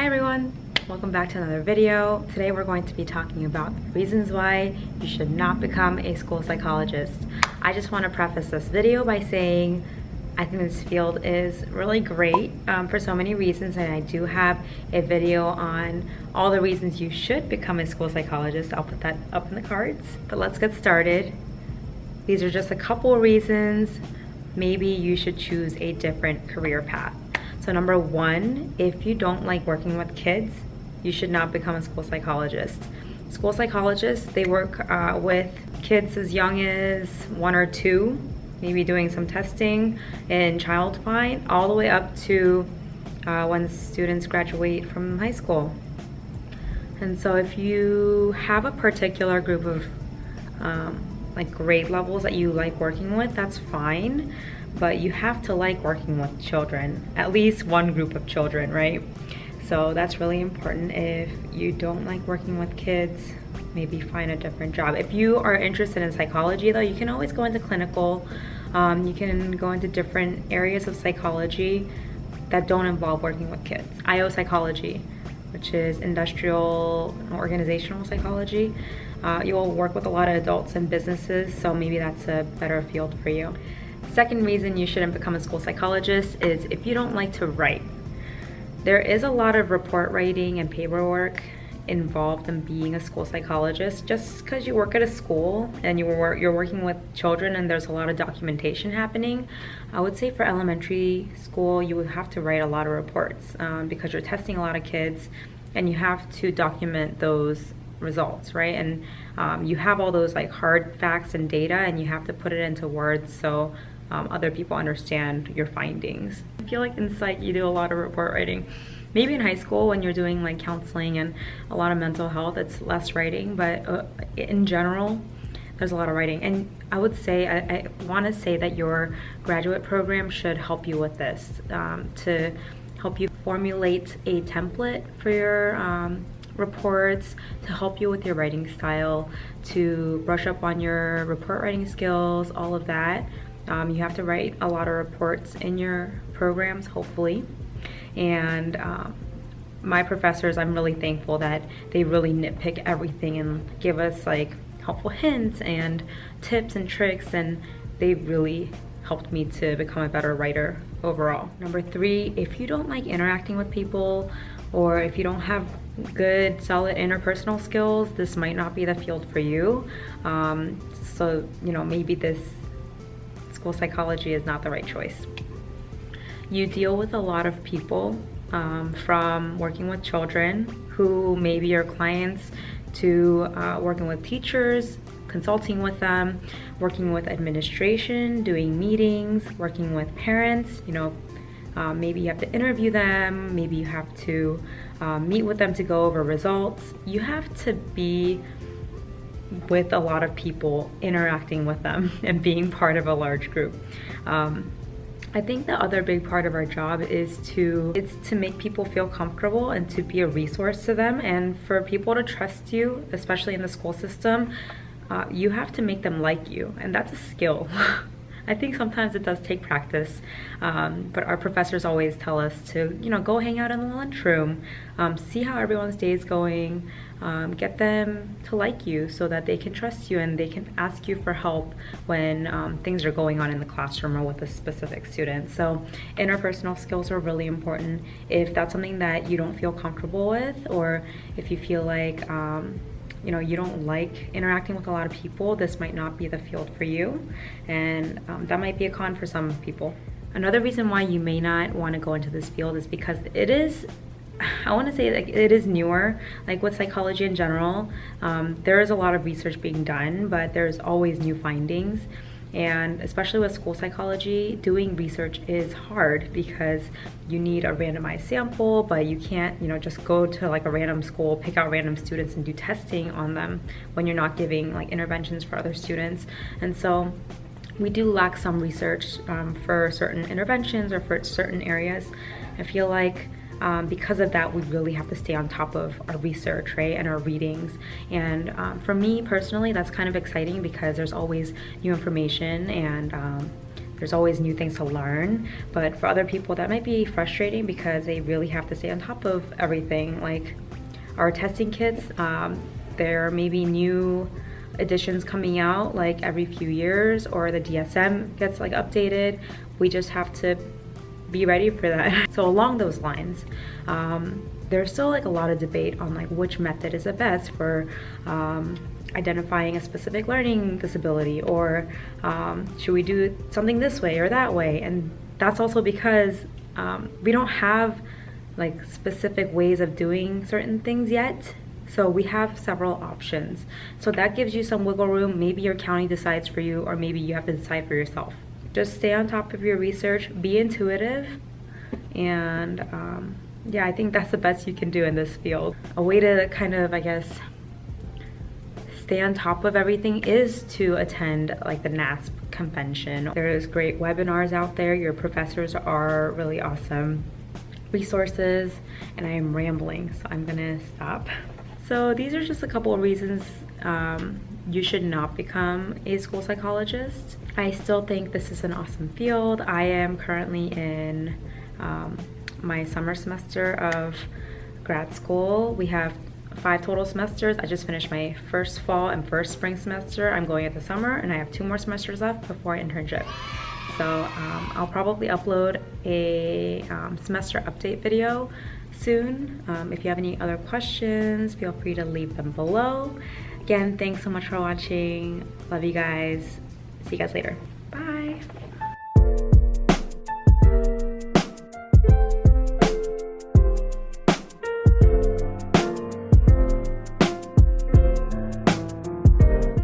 Hi everyone, welcome back to another video. Today we're going to be talking about reasons why you should not become a school psychologist. I just want to preface this video by saying I think this field is really great for so many reasons, and I do have a video on all the reasons you should become a school psychologist. I'll put that up in the cards, but let's get started. These are just a couple of reasons maybe you should choose a different career path. So number one, if you don't like working with kids, you should not become a school psychologist. School psychologists, they work with kids as young as 1 or 2, maybe doing some testing in child find, all the way up to when students graduate from high school. And so if you have a particular group of like grade levels that you like working with, that's fine. But you have to like working with children, at least one group of children, right? So that's really important. If you don't like working with kids, maybe find a different job. If you are interested in psychology though, you can always go into clinical. You can go into different areas of psychology that don't involve working with kids. IO psychology, which is industrial organizational psychology. You will work with a lot of adults and businesses, so maybe that's a better field for you. Second reason you shouldn't become a school psychologist is if you don't like to write. There is a lot of report writing and paperwork involved in being a school psychologist. Just because you work at a school and you're working with children and there's a lot of documentation happening, I would say for elementary school you would have to write a lot of reports because you're testing a lot of kids and you have to document those results, right? And you have all those like hard facts and data, and you have to put it into words so other people understand your findings. I feel like in psych you do a lot of report writing. Maybe in high school when you're doing like counseling and a lot of mental health, it's less writing, but in general there's a lot of writing. And I would say, I want to say that your graduate program should help you with this, to help you formulate a template for your reports, to help you with your writing style, to brush up on your report writing skills, all of that. You have to write a lot of reports in your programs, hopefully. And my professors, I'm really thankful that they really nitpick everything and give us like helpful hints and tips and tricks, and they really helped me to become a better writer overall. Number 3, if you don't like interacting with people, or if you don't have good, solid interpersonal skills, this might not be the field for you. So, you know, maybe this school psychology is not the right choice. You deal with a lot of people, from working with children who may be your clients, to working with teachers, consulting with them, working with administration, doing meetings, working with parents. You know, maybe you have to interview them, maybe you have to meet with them to go over results. You have to be with a lot of people, interacting with them and being part of a large group. I think the other big part of our job is to make people feel comfortable and to be a resource to them, and for people to trust you, especially in the school system. You have to make them like you, and that's a skill. I think sometimes it does take practice, but our professors always tell us to, you know, go hang out in the lunchroom, see how everyone's day is going, get them to like you so that they can trust you and they can ask you for help when things are going on in the classroom or with a specific student. So interpersonal skills are really important. If that's something that you don't feel comfortable with, or if you feel like you know, you don't like interacting with a lot of people, this might not be the field for you, and that might be a con for some people. Another reason why you may not want to go into this field is because it is, I want to say, like, it is newer. Like with psychology in general, there is a lot of research being done, but there's always new findings. And especially with school psychology, doing research is hard because you need a randomized sample, but you can't, you know, just go to like a random school, pick out random students and do testing on them when you're not giving like interventions for other students. And so we do lack some research for certain interventions or for certain areas. I feel like because of that, we really have to stay on top of our research, right, and our readings. And for me personally, that's kind of exciting because there's always new information, and there's always new things to learn. But for other people, that might be frustrating because they really have to stay on top of everything. Like our testing kits, there may be new editions coming out like every few years, or the DSM gets like updated. We just have to be ready for that. So along those lines, there's still like a lot of debate on like which method is the best for identifying a specific learning disability, or should we do something this way or that way. And that's also because we don't have like specific ways of doing certain things yet. So we have several options. So that gives you some wiggle room. Maybe your county decides for you, or maybe you have to decide for yourself. Just stay on top of your research, be intuitive, and yeah, I think that's the best you can do in this field. A way to kind of, I guess, stay on top of everything is to attend like the NASP convention. There's great webinars out there. Your professors are really awesome resources, and I am rambling, so I'm gonna stop. So these are just a couple of reasons you should not become a school psychologist. I still think this is an awesome field. I am currently in my summer semester of grad school. We have 5 total semesters. I just finished my first fall and first spring semester. I'm going at the summer, and I have 2 more semesters left before internship. So I'll probably upload a semester update video soon. If you have any other questions, feel free to leave them below. Again, thanks so much for watching. Love you guys. See you guys later. Bye.